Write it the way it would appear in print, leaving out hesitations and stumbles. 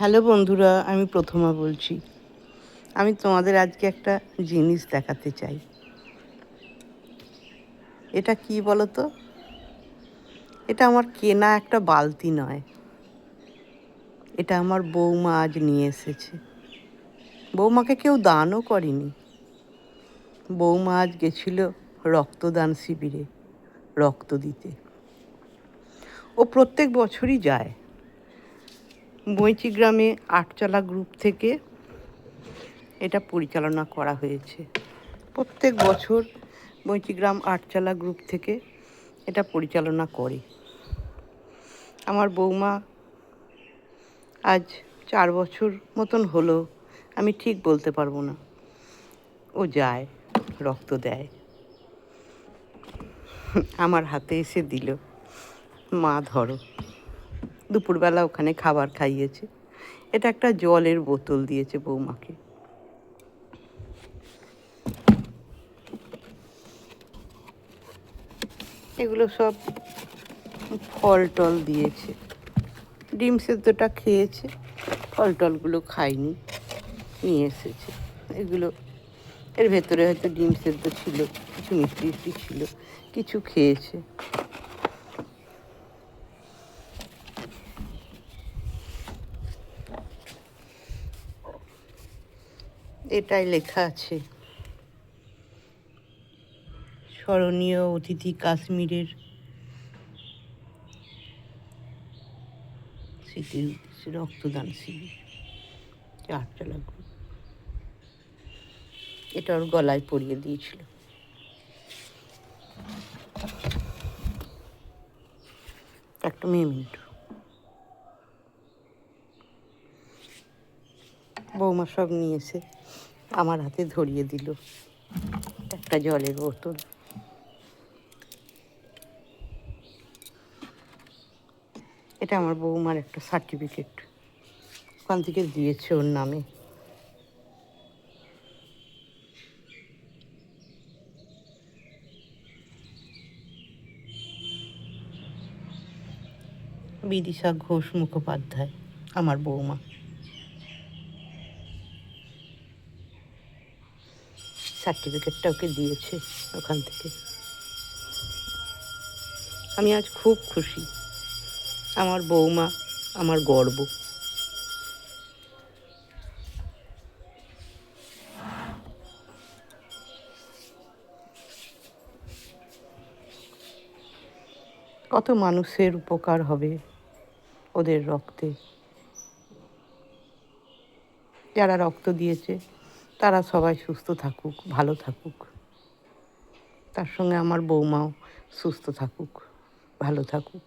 Hello বন্ধুরা, আমি প্রথমা বলছি। আমি তোমাদের আজকে একটা জিনিস দেখাতে চাই। এটা কি বলো তো? এটা আমার কেনা একটা বালতি নয়। এটা আমার বৌমা আজ নিয়ে এসেছে। বৌমাকে কেউ দানও করেনি। বৌমা আজ গেছিল রক্তদান শিবিরে রক্ত দিতে। ও প্রত্যেক বছরই যায়। বৈচি গ্রামে আটচালা গ্রুপ থেকে এটা পরিচালনা করা হয়েছে। প্রত্যেক বছর বৈচিগ্রাম আটচালা গ্রুপ থেকে এটা পরিচালনা করে। আমার বৌমা আজ 4 বছর মতন হলো, আমি ঠিক বলতে পারবো না। ও যায়, রক্ত দেয়। আমার হাতে এসে দিল, মা ধরো। দুপুরবেলা ওখানে খাবার খাইয়েছে। এটা একটা জলের বোতল দিয়েছে বৌমাকে। এগুলো সব ফল টল দিয়েছে। ডিম সেদ্ধটা খেয়েছে, ফল টলগুলো খায়নি, নিয়ে এসেছে। এগুলো এর ভেতরে হয়তো ডিম সেদ্ধ ছিল, কিছু মিষ্টি মিষ্টি ছিল, কিছু খেয়েছে। এটাই লেখা আছে, স্মরণীয় অতিথি কাশ্মীরের স্মৃতির উদ্দেশ্যে রক্তদান শিবির আটচালা গ্রুপ। এটা ওর গলায় পরিয়ে দিয়েছিল। একটা মিনিট। বৌমা সব নিয়ে এসে আমার হাতে ধরিয়ে দিল একটা জলের বোতল। এটা আমার বৌমার একটা সার্টিফিকেট, ওখান থেকে দিয়েছে ওর নামে। বিদিশা ঘোষ মুখোপাধ্যায় আমার বৌমা। সার্টিফিকেটটা ওকে দিয়েছে ওখান থেকে। আমি আজ খুব খুশি। আমার বৌমা আমার গর্ব। কত মানুষের উপকার হবে ওদের রক্তে। যারা রক্ত দিয়েছে তারা সবাই সুস্থ থাকুক, ভালো থাকুক। তার সঙ্গে আমার বৌমাও সুস্থ থাকুক, ভালো থাকুক।